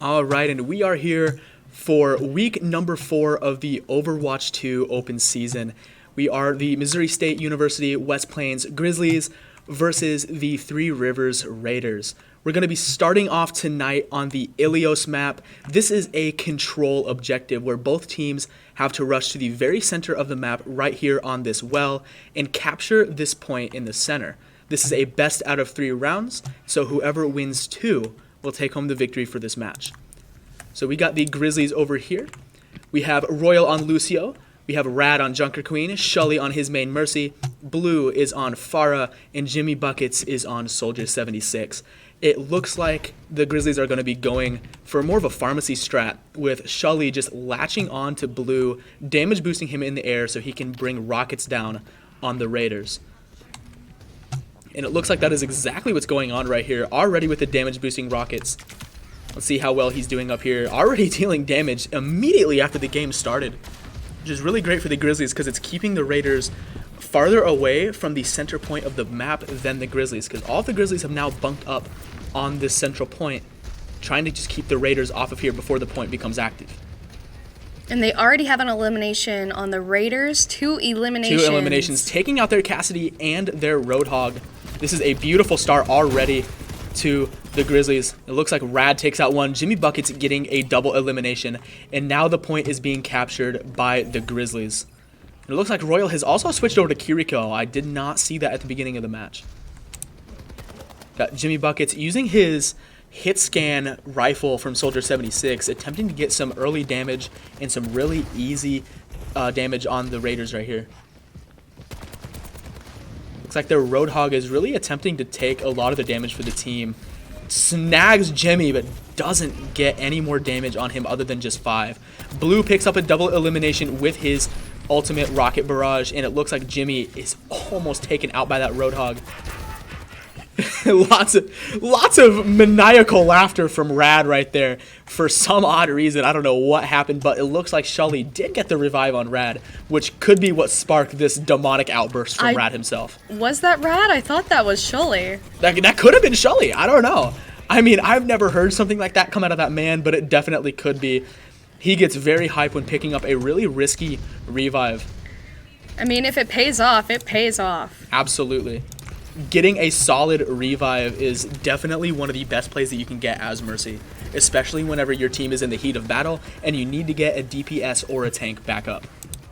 All right, and we are here for week number 4 of the Overwatch 2 open season. We are the Missouri State University West Plains Grizzlies versus the Three Rivers Raiders. We're going to be starting off tonight on the Ilios map. This is a control objective where both teams have to rush to the very center of the map right here on this well and capture this point in the center. This is a best out of 3 rounds, so whoever wins 2 will take home the victory for this match. So we got the Grizzlies over here. We have Royal on Lucio. We have Rad on Junker Queen. Shullyyyy on his main Mercy. Bloo is on Pharah. And Jimmy Buckets is on Soldier 76. It looks like the Grizzlies are going to be going for more of a pharmacy strat, with Shullyyyy just latching on to Bloo, damage boosting him in the air so he can bring rockets down on the Raiders. And it looks like that is exactly what's going on right here, already with the damage boosting rockets. Let's see how well he's doing up here. Already dealing damage immediately after the game started, which is really great for the Grizzlies because it's keeping the Raiders farther away from the center point of the map than the Grizzlies, because all the Grizzlies have now bunked up on this central point, trying to just keep the Raiders off of here before the point becomes active. And they already have an elimination on the Raiders. 2 eliminations. 2 eliminations, taking out their Cassidy and their Roadhog. This is a beautiful start already to the Grizzlies. It looks like Rad takes out 1. Jimmy Buckets getting a double elimination. And now the point is being captured by the Grizzlies. And it looks like Royal has also switched over to Kiriko. I did not see that at the beginning of the match. Got Jimmy Buckets using his hit scan rifle from Soldier 76, attempting to get some early damage and some really easy damage on the Raiders right here. Looks like their Roadhog is really attempting to take a lot of the damage for the team. Snags Jimmy, but doesn't get any more damage on him other than just 5. Bloo picks up a double elimination with his ultimate rocket barrage, and it looks like Jimmy is almost taken out by that Roadhog. lots of maniacal laughter from Rad right there for some odd reason. I don't know what happened, but it looks like Shullyyyy did get the revive on Rad, which could be what sparked this demonic outburst from Rad himself. Was that Rad? I thought that was Shullyyyy. That could have been Shullyyyy. I don't know. I mean, I've never heard something like that come out of that man, but it definitely could be. He gets very hyped when picking up a really risky revive. I mean, if it pays off, it pays off. Absolutely. Getting a solid revive is definitely one of the best plays that you can get as Mercy, especially whenever your team is in the heat of battle and you need to get a DPS or a tank back up.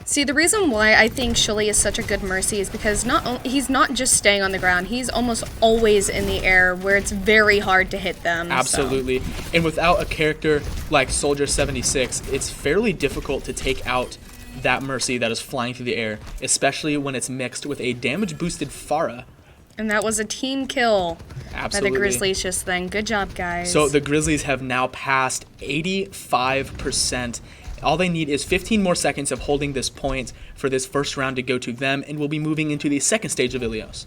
See, the reason why I think Shullyyyy is such a good Mercy is because he's not just staying on the ground, he's almost always in the air where it's very hard to hit them. Absolutely. So. And without a character like Soldier 76, it's fairly difficult to take out that Mercy that is flying through the air, especially when it's mixed with a damage boosted Pharah. And that was a team kill. Absolutely. By the Grizzlies just then. Good job, guys. So the Grizzlies have now passed 85%. All they need is 15 more seconds of holding this point for this first round to go to them, and we'll be moving into the second stage of Ilios.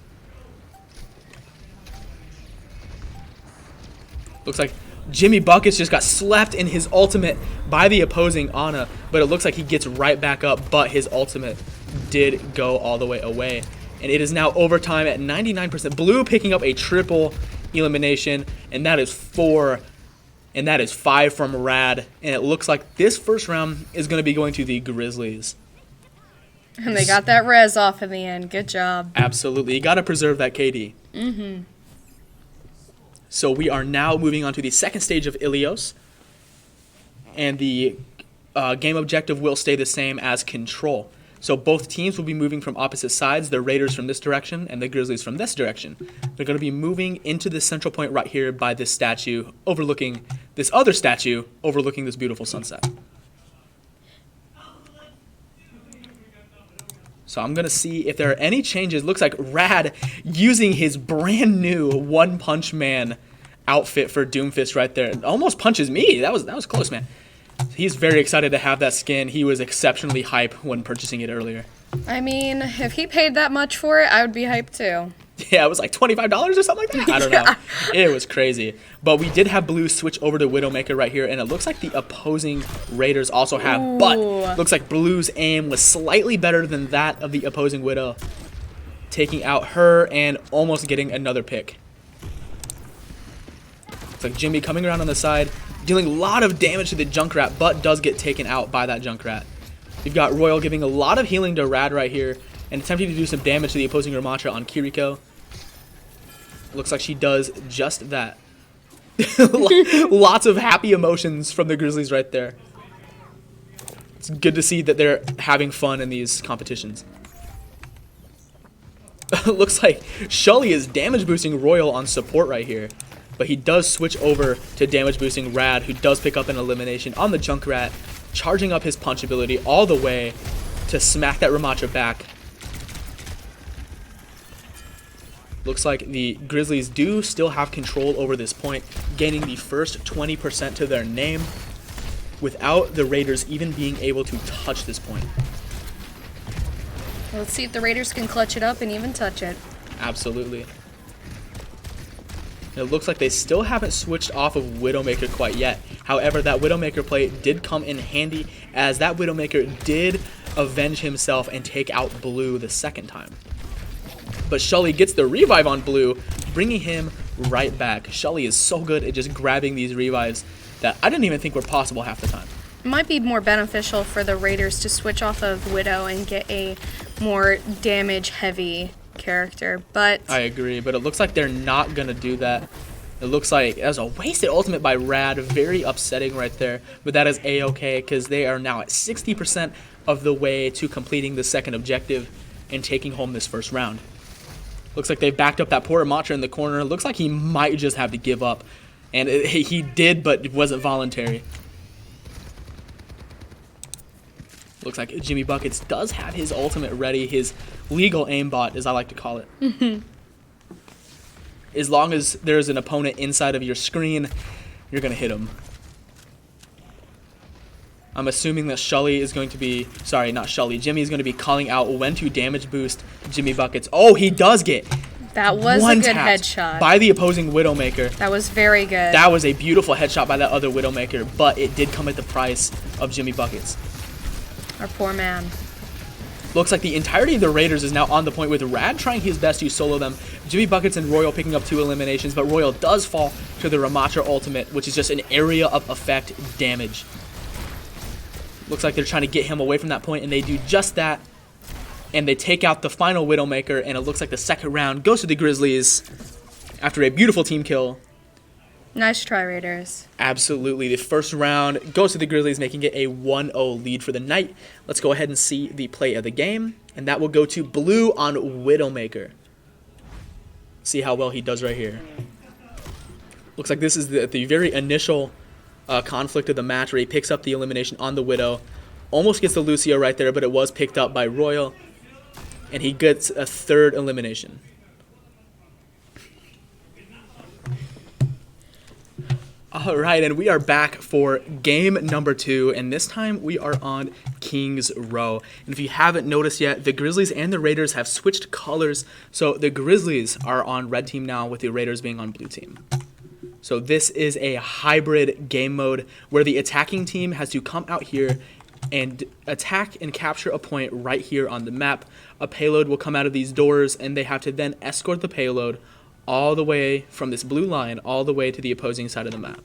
Looks like Jimmy Buckets just got slapped in his ultimate by the opposing Ana, but it looks like he gets right back up, but his ultimate did go all the way away. And it is now overtime at 99%. Bloo picking up a triple elimination, and that is 4. And that is 5 from Rad. And it looks like this first round is going to be going to the Grizzlies. And they got that res off in the end. Good job. Absolutely. You got to preserve that KD. Mm-hmm. So we are now moving on to the second stage of Ilios. And the game objective will stay the same as Control. So both teams will be moving from opposite sides, the Raiders from this direction and the Grizzlies from this direction. They're going to be moving into the central point right here by this statue, overlooking this other statue, overlooking this beautiful sunset. So I'm going to see if there are any changes. Looks like Rad using his brand new One Punch Man outfit for Doomfist right there. It almost punches me. That was close, man. He's very excited to have that skin. He was exceptionally hype when purchasing it earlier. I mean, if he paid that much for it, I would be hyped too. Yeah, it was like $25 or something like that. I don't know. It was crazy. But we did have Blue switch over to Widowmaker right here, and it looks like the opposing Raiders also have. Ooh. But looks like Blue's aim was slightly better than that of the opposing Widow, taking out her and almost getting another pick. It's like Jimmy coming around on the side, dealing a lot of damage to the Junkrat, but does get taken out by that Junkrat. We've got Royal giving a lot of healing to Rad right here and attempting to do some damage to the opposing Ramattra on Kiriko. Looks like she does just that. Lots of happy emotions from the Grizzlies right there. It's good to see that they're having fun in these competitions. Looks like Shullyyyy is damage boosting Royal on support right here. But he does switch over to damage boosting Rad, who does pick up an elimination on the Junkrat, charging up his punch ability all the way to smack that Ramattra back. Looks like the Grizzlies do still have control over this point, gaining the first 20% to their name without the Raiders even being able to touch this point. Let's see if the Raiders can clutch it up and even touch it. Absolutely. It looks like they still haven't switched off of Widowmaker quite yet. However, that Widowmaker play did come in handy, as that Widowmaker did avenge himself and take out Bloo the second time. But Shullyyyy gets the revive on Bloo, bringing him right back. Shullyyyy is so good at just grabbing these revives that I didn't even think were possible half the time. It might be more beneficial for the Raiders to switch off of Widow and get a more damage-heavy character, but I agree, but it looks like they're not going to do that. It looks like that was a wasted ultimate by Rad, very upsetting right there, but that is A-okay because they are now at 60% of the way to completing the second objective and taking home this first round. Looks like they've backed up that poor Ramattra in the corner. It looks like he might just have to give up, and he did, but it wasn't voluntary. Looks like Jimmy Buckets does have his ultimate ready, his legal aimbot, as I like to call it. As long as there's an opponent inside of your screen, you're going to hit him. I'm assuming that Shullyyyy is going to be, sorry, not Shullyyyy, Jimmy is going to be calling out when to damage boost Jimmy Buckets. Oh, he does get that was a good headshot by the opposing Widowmaker. That was very good. That was a beautiful headshot by that other Widowmaker, but it did come at the price of Jimmy Buckets. Our poor man. Looks like the entirety of the Raiders is now on the point, with Rad trying his best to solo them. Jimmy Buckets and Royal picking up 2 eliminations, but Royal does fall to the Ramattra ultimate, which is just an area of effect damage. Looks like they're trying to get him away from that point, and they do just that. And they take out the final Widowmaker, and it looks like the second round goes to the Grizzlies after a beautiful team kill. Nice try, Raiders. Absolutely. The first round goes to the Grizzlies, making it a 1-0 lead for the night. Let's go ahead and see the play of the game, and that will go to Bloo on Widowmaker. See how well he does right here. Looks like this is the very initial conflict of the match, where he picks up the elimination on the Widow. Almost gets the Lucio right there, but it was picked up by Royal, and he gets a third elimination. All right, and we are back for game number 2, and this time we are on Kings Row. And if you haven't noticed yet, the Grizzlies and the Raiders have switched colors. So the Grizzlies are on red team now, with the Raiders being on blue team. So this is a hybrid game mode where the attacking team has to come out here and attack and capture a point right here on the map. A payload will come out of these doors, and they have to then escort the payload all the way from this blue line all the way to the opposing side of the map.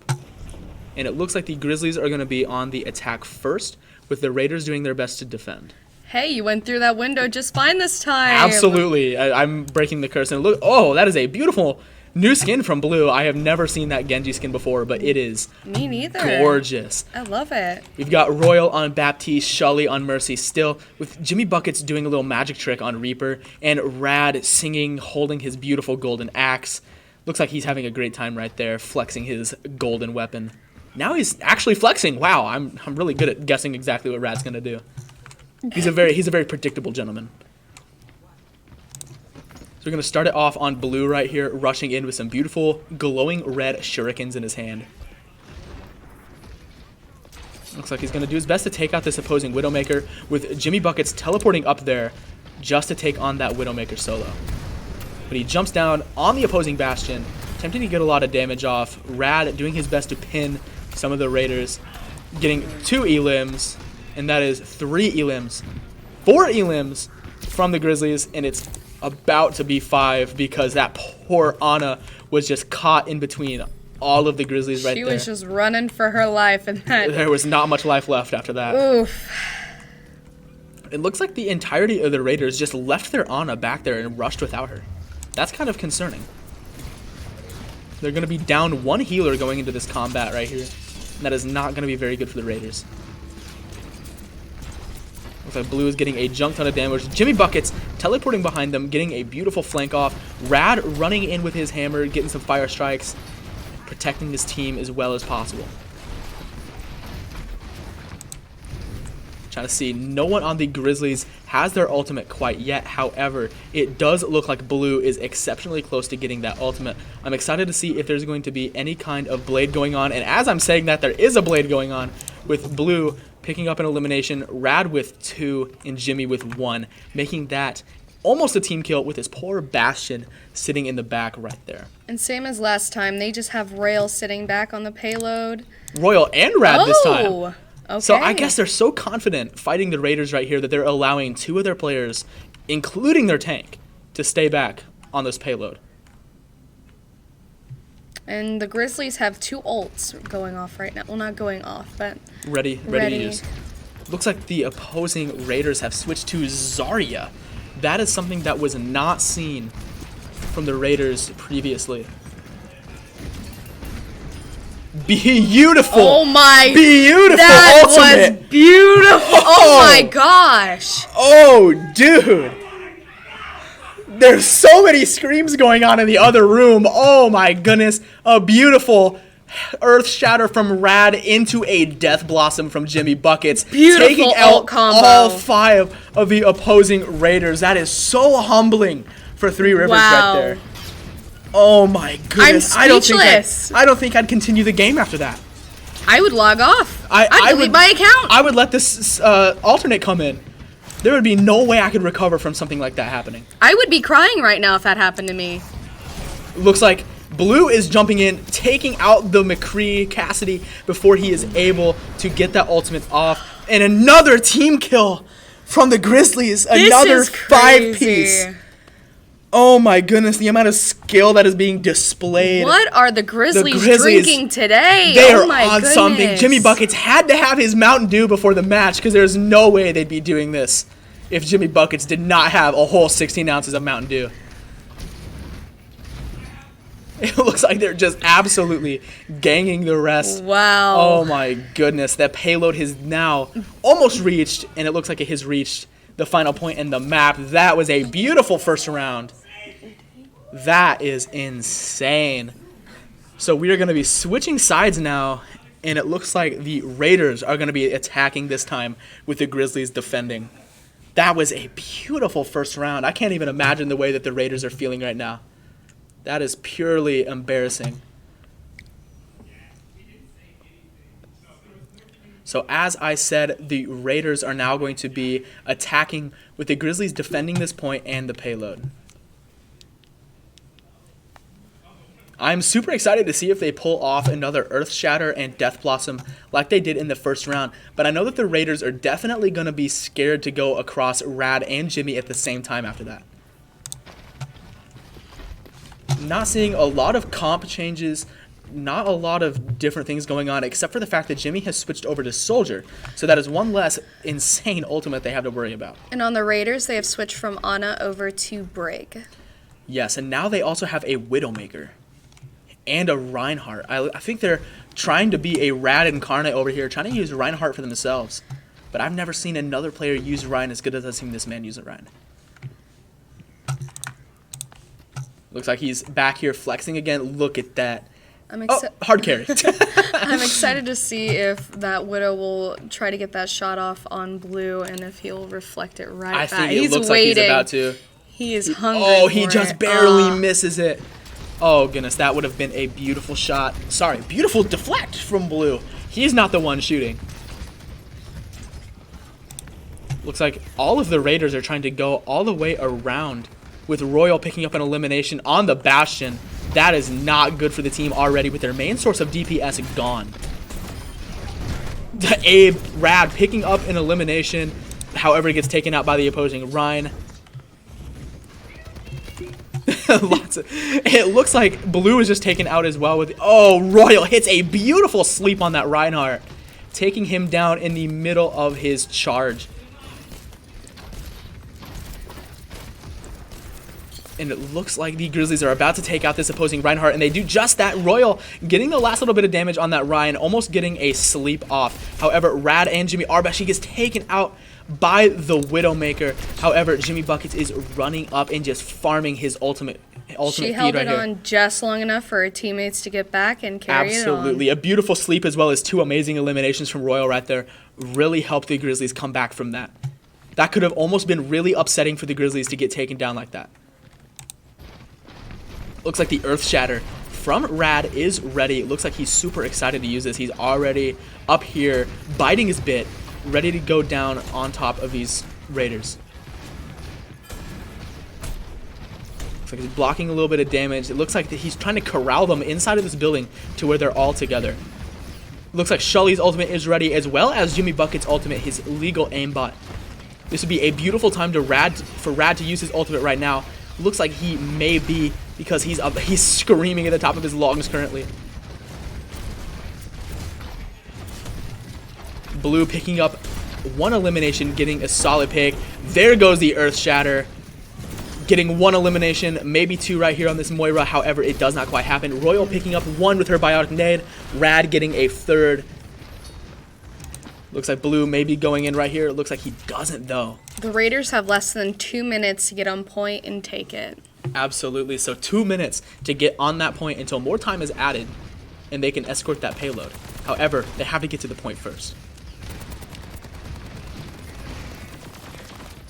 And it looks like the Grizzlies are going to be on the attack first, with the Raiders doing their best to defend. Hey, you went through that window just fine this time. Absolutely. I'm breaking the curse. And look, oh, that is a beautiful new skin from Bloo. I have never seen that Genji skin before, but it is Me neither. Gorgeous. I love it. We've got Royal on Baptiste, Shullyyyy on Mercy still, with Jimmy Buckets doing a little magic trick on Reaper, and Rad singing, holding his beautiful golden axe. Looks like he's having a great time right there, flexing his golden weapon. Now he's actually flexing. Wow, I'm really good at guessing exactly what Rad's gonna do. He's a very predictable gentleman. So we're going to start it off on Blue right here, rushing in with some beautiful glowing red shurikens in his hand. Looks like he's going to do his best to take out this opposing Widowmaker, with Jimmy Buckets teleporting up there just to take on that Widowmaker solo. But he jumps down on the opposing Bastion, attempting to get a lot of damage off. Rad doing his best to pin some of the Raiders, getting 2 elims, and that is 3 elims. 4 elims from the Grizzlies, and it's about to be 5 because that poor Ana was just caught in between all of the Grizzlies right She there. was just running for her life, and that. There was not much life left after that. Oof. It looks like the entirety of the Raiders just left their Ana back there and rushed without her. That's kind of concerning. They're going to be down one healer going into this combat right here. And that is not going to be very good for the Raiders. Looks like Blue is getting a junk ton of damage. Jimmy Buckets teleporting behind them, getting a beautiful flank off. Rad running in with his hammer, getting some fire strikes, protecting his team as well as possible. Trying to see, no one on the Grizzlies has their ultimate quite yet. However, it does look like Blue is exceptionally close to getting that ultimate. I'm excited to see if there's going to be any kind of blade going on. And as I'm saying that, there is a blade going on with Blue picking up an elimination, Rad with 2, and Jimmy with 1, making that almost a team kill with his poor Bastion sitting in the back right there. And same as last time, they just have Royal sitting back on the payload. Royal and Rad this time. Okay. So I guess they're so confident fighting the Raiders right here that they're allowing 2 of their players, including their tank, to stay back on this payload. And the Grizzlies have 2 ults going off right now. Well, not going off, but Ready to use. Looks like the opposing Raiders have switched to Zarya. That is something that was not seen from the Raiders previously. Beautiful. Oh my. Beautiful that ultimate. was beautiful. Oh my gosh. Oh, dude. There's so many screams going on in the other room. Oh my goodness. A beautiful Earth Shatter from Rad into a Death Blossom from Jimmy Buckets. Beautiful taking ult out combo. all 5 of the opposing Raiders. That is so humbling for Three Rivers right there. Oh my goodness. I'm speechless. I don't think I'd continue the game after that. I would log off. I'd delete my account. I would let this alternate come in. There would be no way I could recover from something like that happening. I would be crying right now if that happened to me. Looks like Blue is jumping in, taking out the McCree Cassidy before he is able to get that ultimate off. And another team kill from the Grizzlies. Another 5-piece. Oh my goodness, the amount of skill that is being displayed. What are the Grizzlies drinking today? They oh are my on goodness. something. Jimmy Buckets had to have his Mountain Dew before the match because there's no way they'd be doing this if Jimmy Buckets did not have a whole 16 ounces of Mountain Dew. It looks like they're just absolutely ganging the rest. Wow. Oh my goodness. That payload has now almost reached, and it looks like it has reached the final point in the map. That was a beautiful first round. That is insane. So we are going to be switching sides now, and it looks like the Raiders are going to be attacking this time with the Grizzlies defending. That was a beautiful first round. I can't even imagine the way that the Raiders are feeling right now. That is purely embarrassing. So as I said, the Raiders are now going to be attacking with the Grizzlies defending this point and the payload. I'm super excited to see if they pull off another Earth Shatter and Death Blossom like they did in the first round. But I know that the Raiders are definitely going to be scared to go across Rad and Jimmy at the same time after that. Not seeing a lot of comp changes, not a lot of different things going on, except for the fact that Jimmy has switched over to Soldier. So that is one less insane ultimate they have to worry about. And on the Raiders, they have switched from Ana over to Brig. Yes, and now they also have a Widowmaker and a Reinhardt. I think they're trying to be a Rad incarnate over here, trying to use Reinhardt for themselves. But I've never seen another player use Ryan as good as I've seen this man use it, Ryan. Looks like he's back here flexing again. Look at that. Hard carry. I'm excited to see if that Widow will try to get that shot off on Blue and if he'll reflect it right back. I think it looks like he's about to. He is hungry. Oh, he just barely misses it. Oh, goodness. That would have been a beautiful shot. Sorry, beautiful deflect from Blue. He's not the one shooting. Looks like all of the Raiders are trying to go all the way around with Royal picking up an elimination on the Bastion. That is not good for the team already with their main source of DPS gone. Abe Rad picking up an elimination. However, it gets taken out by the opposing Rhine. It looks like Blue is just taken out as well with. Oh, Royal hits a beautiful sleep on that Reinhardt, taking him down in the middle of his charge. And it looks like the Grizzlies are about to take out this opposing Reinhardt, and they do just that. Royal getting the last little bit of damage on that Ryan, almost getting a sleep off. However, Rad and Jimmy Arbesh, he gets taken out by the Widowmaker. However, Jimmy Buckets is running up and just farming his ultimate She held feed it right on here. just long enough for her teammates to get back and carry it on. Absolutely. A beautiful sleep as well as 2 amazing eliminations from Royal right there. Really helped the Grizzlies come back from that. That could have almost been really upsetting for the Grizzlies to get taken down like that. Looks like the Earth Shatter from Rad is ready. It looks like he's super excited to use this. He's already up here, biting his bit, ready to go down on top of these Raiders. Looks like he's blocking a little bit of damage. It looks like he's trying to corral them inside of this building to where they're all together. Looks like Shullyyy's ultimate is ready, as well as Jimmy Bucket's ultimate, his legal aimbot. This would be a beautiful time for Rad to use his ultimate right now. Looks like he may be, because he's screaming at the top of his lungs currently. Blue picking up 1 elimination, getting a solid pick. There goes the Earth Shatter, getting 1 elimination, maybe 2 right here on this Moira. However, it does not quite happen. Royal picking up 1 with her Biotic Nade. Rad getting a 3rd. Looks like Blue may be going in right here. It looks like he doesn't, though. The Raiders have less than 2 minutes to get on point and take it. Absolutely. So 2 minutes to get on that point until more time is added and they can escort that payload. However, they have to get to the point first.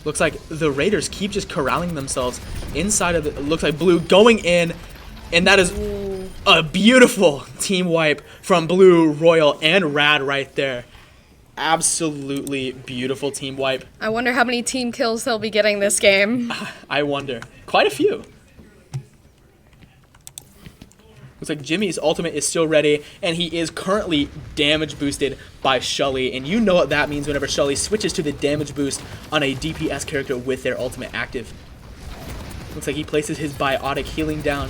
Looks like the Raiders keep just corralling themselves inside of the. Looks like Blue going in, and that is a beautiful team wipe from Blue, Royal, and Rad right there. Absolutely beautiful team wipe. I wonder how many team kills they'll be getting this game. I wonder. Quite a few. Looks like Jimmy's ultimate is still ready, and he is currently damage boosted by Shullyyyy. And you know what that means whenever Shullyyyy switches to the damage boost on a DPS character with their ultimate active. Looks like he places his biotic healing down.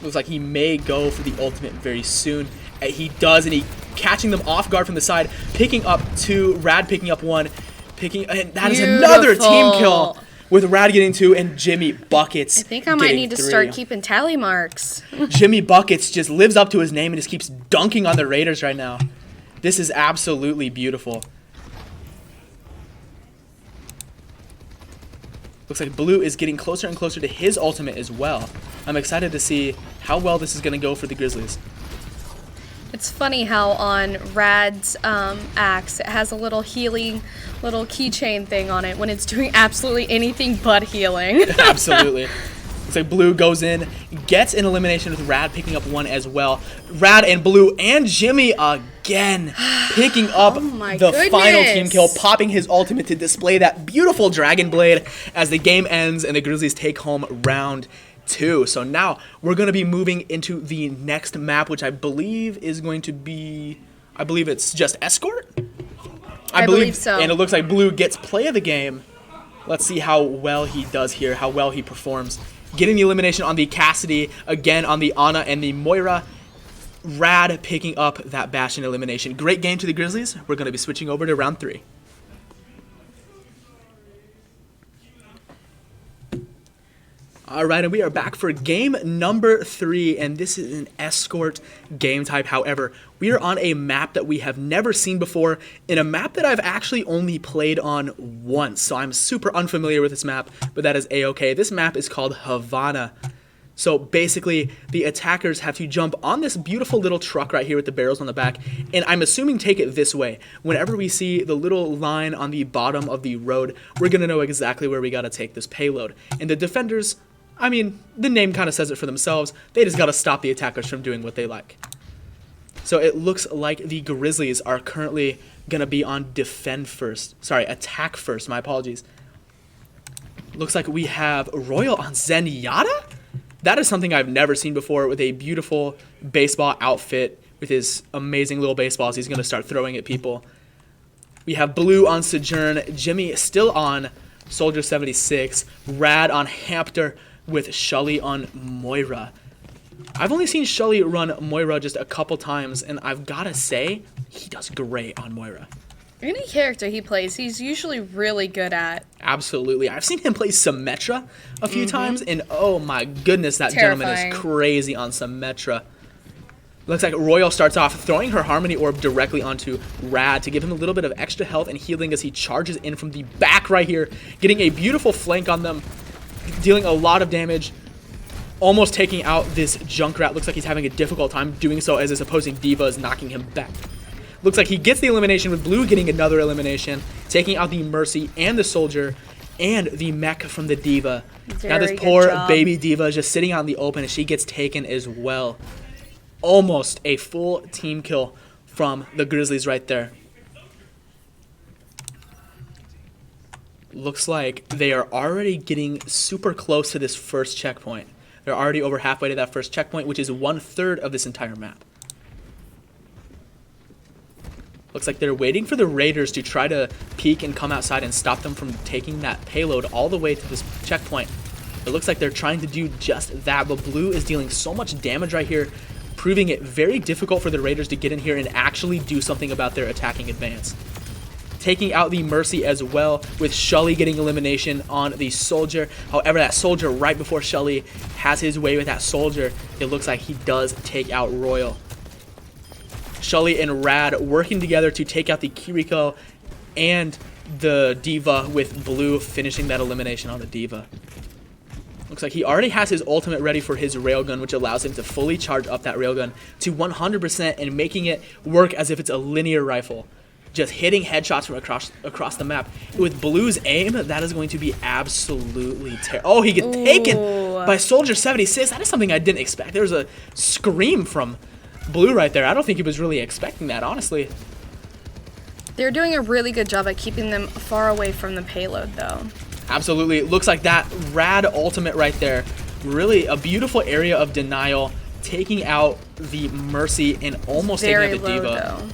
Looks like he may go for the ultimate very soon. He does, and he catching them off guard from the side, picking up 2, Rad picking up 1, and that is another team kill with Rad getting 2 and Jimmy Buckets. I think I might need to 3. start keeping tally marks. Jimmy Buckets just lives up to his name and just keeps dunking on the Raiders right now. This is absolutely beautiful. Looks like Blue is getting closer and closer to his ultimate as well. I'm excited to see how well this is going to go for the Grizzlies. It's funny how on Rad's axe it has a little healing, little keychain thing on it when it's doing absolutely anything but healing. Absolutely. Looks like Blue goes in, gets an elimination with Rad picking up 1 as well. Rad and Blue and Jimmy again picking up the final team kill, popping his ultimate to display that beautiful Dragon Blade as the game ends and the Grizzlies take home round 2. So now we're going to be moving into the next map, which I believe is going to be, I believe it's just Escort? I believe so. And it looks like Blue gets play of the game. Let's see how well he does here, how well he performs. Getting the elimination on the Cassidy, again on the Ana and the Moira. Rad picking up that Bastion elimination. Great game to the Grizzlies. We're going to be switching over to round 3. Alright, and we are back for game number 3, and this is an Escort game type. However, we are on a map that we have never seen before, in a map that I've actually only played on once, so I'm super unfamiliar with this map, but that is A-okay. This map is called Havana. So basically, the attackers have to jump on this beautiful little truck right here with the barrels on the back, and I'm assuming take it this way. Whenever we see the little line on the bottom of the road, we're going to know exactly where we got to take this payload. And the defenders, I mean, the name kind of says it for themselves. They just got to stop the attackers from doing what they like. So it looks like the Grizzlies are currently going to be on attack first. My apologies. Looks like we have Royal on Zenyatta? That is something I've never seen before, with a beautiful baseball outfit with his amazing little baseballs. He's going to start throwing at people. We have Blue on Sojourn. Jimmy still on Soldier 76, Rad on Hampter with Shullyyyy on Moira. I've only seen Shullyyyy run Moira just a couple times, and I've got to say, he does great on Moira. Any character he plays, he's usually really good at. Absolutely. I've seen him play Symmetra a few times, and oh my goodness, that Terrifying. gentleman is crazy on Symmetra. Looks like Royal starts off throwing her Harmony Orb directly onto Rad to give him a little bit of extra health and healing as he charges in from the back right here, getting a beautiful flank on them, dealing a lot of damage, almost taking out this Junkrat. Looks like he's having a difficult time doing so as his opposing D.Va is knocking him back. Looks like he gets the elimination with Bloo getting another elimination, taking out the Mercy and the Soldier and the mech from the D.Va. Now this poor baby D.Va is just sitting out in the open as she gets taken as well. Almost a full team kill from the Grizzlies right there. Looks like they are already getting super close to this first checkpoint. They're already over halfway to that first checkpoint, which is 1/3 of this entire map. Looks like they're waiting for the Raiders to try to peek and come outside and stop them from taking that payload all the way to this checkpoint. It looks like they're trying to do just that, but Bloo is dealing so much damage right here, proving it very difficult for the Raiders to get in here and actually do something about their attacking advance. Taking out the Mercy as well, with Shullyyyy getting elimination on the Soldier. However, that Soldier right before Shullyyyy has his way with that Soldier, it looks like he does take out Royal. Shullyyyy and Rad working together to take out the Kiriko and the D.Va, with Bloo finishing that elimination on the D.Va. Looks like he already has his ultimate ready for his railgun, which allows him to fully charge up that railgun to 100% and making it work as if it's a linear rifle. Just hitting headshots from across the map. With Bloo's aim, that is going to be absolutely terrible. Oh, he gets taken by Soldier 76. That is something I didn't expect. There was a scream from Bloo right there. I don't think he was really expecting that, honestly. They're doing a really good job at keeping them far away from the payload, though. Absolutely. It looks like that Rad ultimate right there. Really a beautiful area of denial, taking out the Mercy and almost taking out the D.Va.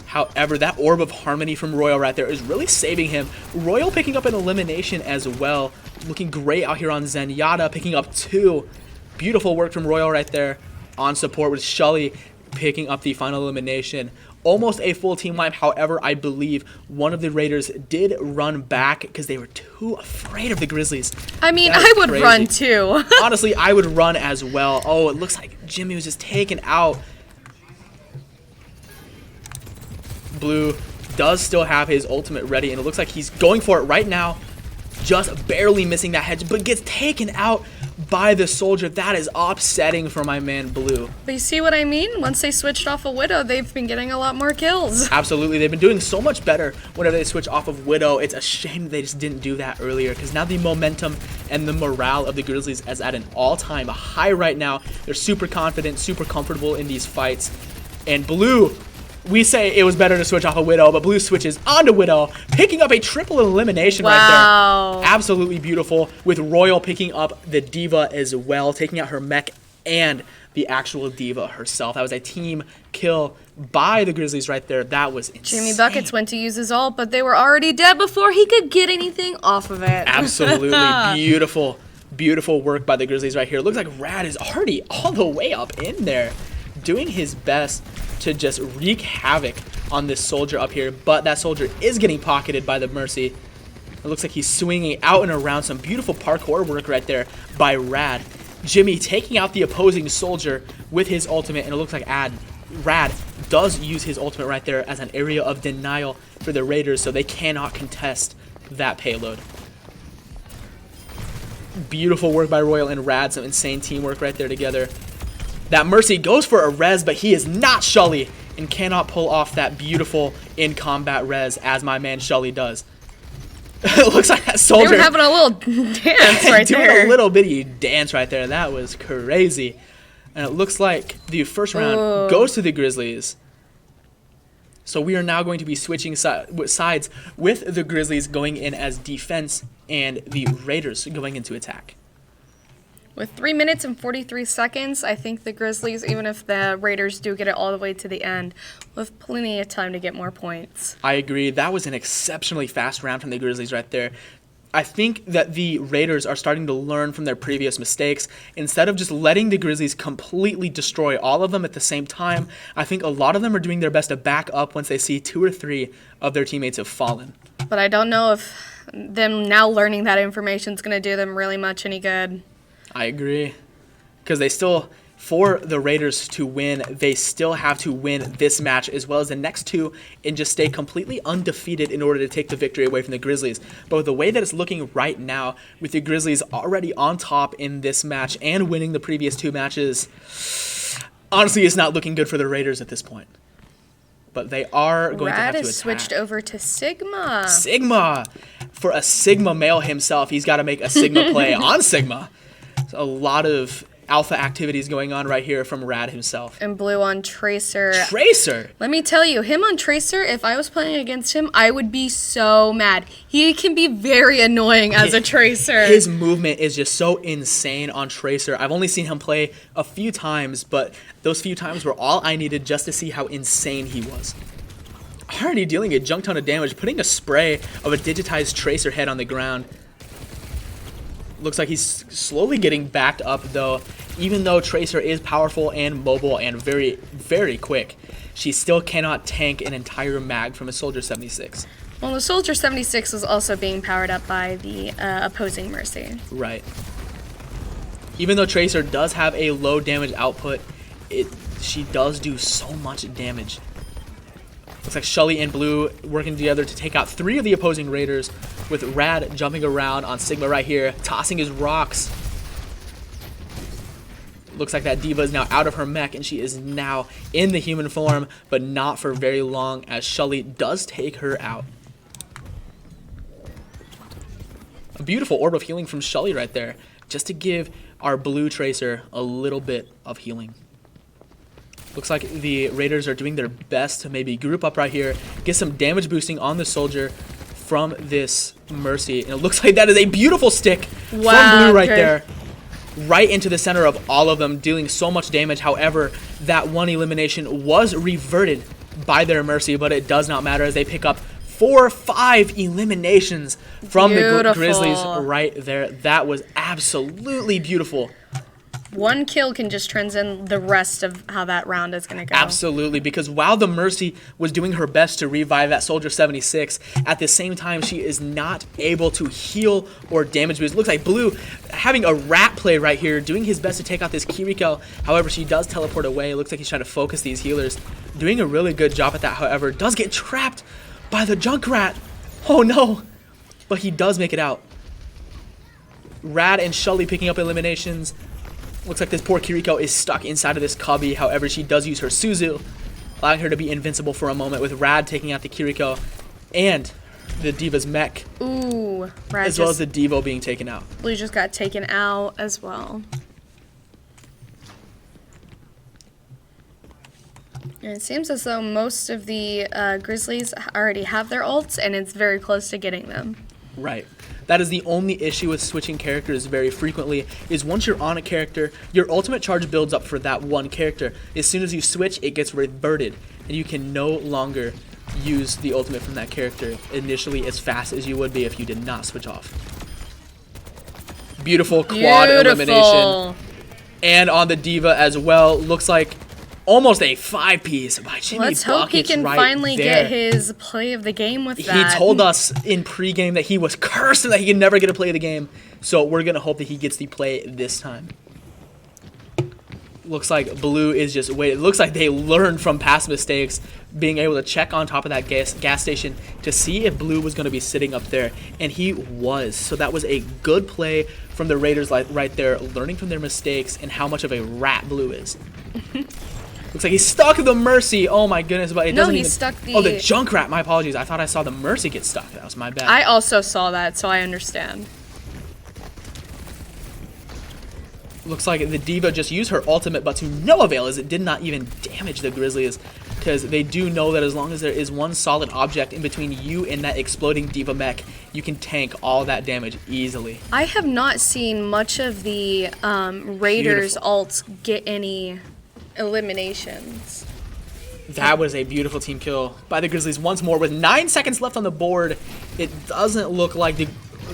However, that Orb of Harmony from Royal right there is really saving him. Royal picking up an elimination as well. Looking great out here on Zenyatta, picking up 2. Beautiful work from Royal right there on support, with Shullyyyy picking up the final elimination. Almost a full team wipe. However, I believe one of the Raiders did run back because they were too afraid of the Grizzlies. I mean, I would run too. Honestly, I would run as well. Oh, it looks like Jimmy was just taken out. Bloo does still have his ultimate ready, and it looks like he's going for it right now. Just barely missing that hedge, but gets taken out by the Soldier. That is upsetting for my man Bloo. But you see what I mean? Once they switched off of Widow, they've been getting a lot more kills. Absolutely. They've been doing so much better whenever they switch off of Widow. It's a shame they just didn't do that earlier, because now the momentum and the morale of the Grizzlies is at an all-time high right now. They're super confident, super comfortable in these fights. And Bloo, we say it was better to switch off of Widow, but Bloo switches onto Widow, picking up a triple elimination right there. Absolutely beautiful, with Royal picking up the D.Va as well, taking out her mech and the actual D.Va herself. That was a team kill by the Grizzlies right there. That was insane. Jimmy Buckets went to use his ult, but they were already dead before he could get anything off of it. Absolutely beautiful, beautiful work by the Grizzlies right here. Looks like Rad is already all the way up in there, doing his best to just wreak havoc on this Soldier up here, but that Soldier is getting pocketed by the Mercy. It looks like he's swinging out and around. Some beautiful parkour work right there by Rad. Jimmy taking out the opposing Soldier with his ultimate, and it looks like Rad does use his ultimate right there as an area of denial for the Raiders, so they cannot contest that payload. Beautiful work by Royal and Rad. Some insane teamwork right there together. That Mercy goes for a res, but he is not Shullyyyy and cannot pull off that beautiful in-combat res as my man Shullyyyy does. It looks like that Soldier... They were having a little dance right doing there. a little bitty dance right there. That was crazy. And it looks like the first round goes to the Grizzlies. So we are now going to be switching sides with the Grizzlies going in as defense and the Raiders going into attack. With 3 minutes and 43 seconds, I think the Grizzlies, even if the Raiders do get it all the way to the end, will have plenty of time to get more points. I agree. That was an exceptionally fast round from the Grizzlies right there. I think that the Raiders are starting to learn from their previous mistakes. Instead of just letting the Grizzlies completely destroy all of them at the same time, I think a lot of them are doing their best to back up once they see 2 or 3 of their teammates have fallen. But I don't know if them now learning that information is going to do them really much any good. I agree. Because they still, for the Raiders to win, they still have to win this match as well as the next 2 and just stay completely undefeated in order to take the victory away from the Grizzlies. But with the way that it's looking right now, with the Grizzlies already on top in this match and winning the previous 2 matches, honestly, it's not looking good for the Raiders at this point. But they are going to have to attack. Rad has switched over to Sigma. Sigma! For a Sigma male himself, he's got to make a Sigma play on Sigma. So a lot of alpha activities going on right here from Rad himself. And Blue on Tracer. Tracer! Let me tell you, him on Tracer, if I was playing against him, I would be so mad. He can be very annoying as a Tracer. His movement is just so insane on Tracer. I've only seen him play a few times, but those few times were all I needed just to see how insane he was. Already dealing a junk ton of damage, putting a spray of a digitized Tracer head on the ground. Looks like he's slowly getting backed up, though. Even though Tracer is powerful and mobile and very, very quick, she still cannot tank an entire mag from a Soldier 76. Well, the Soldier 76 was also being powered up by the opposing Mercy. Right. Even though Tracer does have a low damage output, she does do so much damage. Looks like Shullyyyy and Bloo working together to take out 3 of the opposing Raiders, with Rad jumping around on Sigma right here, tossing his rocks. Looks like that D.Va is now out of her mech, and she is now in the human form, but not for very long, as Shullyyyy does take her out. A beautiful orb of healing from Shullyyyy right there, just to give our Blue Tracer a little bit of healing. Looks like the Raiders are doing their best to maybe group up right here, get some damage boosting on the Soldier from this Mercy. And it looks like that is a beautiful stick from Blue right there. Right into the center of all of them, dealing so much damage. However, that one elimination was reverted by their Mercy, but it does not matter as they pick up 4 or 5 eliminations from the Grizzlies right there. That was absolutely beautiful. One kill can just transcend the rest of how that round is going to go. Absolutely, because while the Mercy was doing her best to revive that Soldier 76, at the same time, she is not able to heal or damage boost. It looks like Blue having a rat play right here, doing his best to take out this Kiriko. However, she does teleport away. It looks like he's trying to focus these healers. Doing a really good job at that, however, does get trapped by the Junkrat. Oh no, but he does make it out. Rad and Shullyyyy picking up eliminations. Looks like this poor Kiriko is stuck inside of this cubby. However, she does use her Suzu, allowing her to be invincible for a moment, with Rad taking out the Kiriko and the D.Va's mech. Ooh, Rad as well as the D.Va being taken out. Blue just got taken out as well. And it seems as though most of the Grizzlies already have their ults, and it's very close to getting them. Right. That is the only issue with switching characters very frequently, is once you're on a character, your ultimate charge builds up for that one character. As soon as you switch, it gets reverted, and you can no longer use the ultimate from that character initially as fast as you would be if you did not switch off. Beautiful quad elimination. And on the D.Va as well, looks like almost a 5-piece by Jimmy Let's hope he can finally get his play of the game with that. He told us in pregame that he was cursed and that he could never get a play of the game. So we're going to hope that he gets the play this time. Looks like Blue is just waiting. It looks like they learned from past mistakes, being able to check on top of that gas station to see if Blue was going to be sitting up there. And he was. So that was a good play from the Raiders right there, learning from their mistakes and how much of a rat Blue is. Looks like he's stuck the Mercy. Oh my goodness, but it doesn't even... stuck the... Oh, the Junkrat. My apologies. I thought I saw the Mercy get stuck. That was my bad. I also saw that, so I understand. Looks like the D.Va just used her ultimate, but to no avail, as it did not even damage the Grizzlies, because they do know that as long as there is one solid object in between you and that exploding D.Va mech, you can tank all that damage easily. I have not seen much of the Raiders' ults get any eliminations. That was a beautiful team kill by the Grizzlies once more with 9 seconds left on the board. It doesn't look like the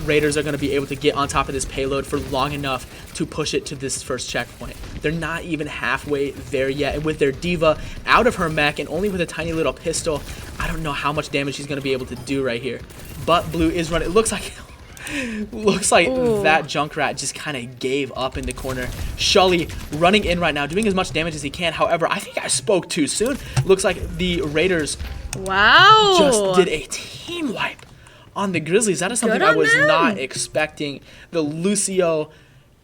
Raiders are going to be able to get on top of this payload for long enough to push it to this first checkpoint. They're not even halfway there yet. And with their D.Va out of her mech and only with a tiny little pistol, I don't know how much damage she's going to be able to do right here. But Blue is running. It looks like Ooh. that Junkrat just kind of gave up in the corner. Shullyyyy running in right now, doing as much damage as he can. However, I think I spoke too soon. Looks like the Raiders just did a team wipe on the Grizzlies. That is something I was not expecting. The Lucio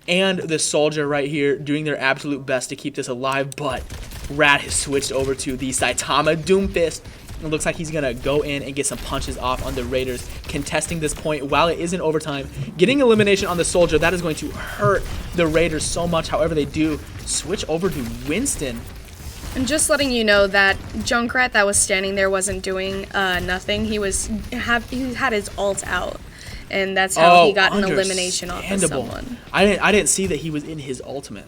and the Soldier right here doing their absolute best to keep this alive, but Rat has switched over to the Saitama Doomfist. It looks like he's going to go in and get some punches off on the Raiders, contesting this point while it is in overtime. Getting elimination on the Soldier, that is going to hurt the Raiders so much. However, they do switch over to Winston. And just letting you know that Junkrat that was standing there wasn't doing nothing. He had his ult out, and that's how he got an elimination off of someone. I didn't see that he was in his ultimate.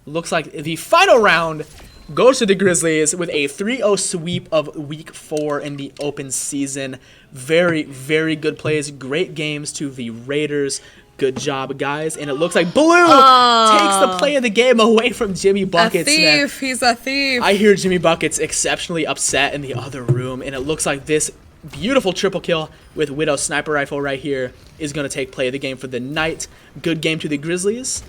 Looks like the final round goes to the Grizzlies with a 3-0 sweep of Week 4 in the open season. Very, very good plays. Great games to the Raiders. Good job, guys. And it looks like Bloo takes the play of the game away from Jimmy Buckets. A thief. He's a thief. I hear Jimmy Buckets exceptionally upset in the other room. And it looks like this beautiful triple kill with Widow Sniper Rifle right here is going to take play of the game for the night. Good game to the Grizzlies.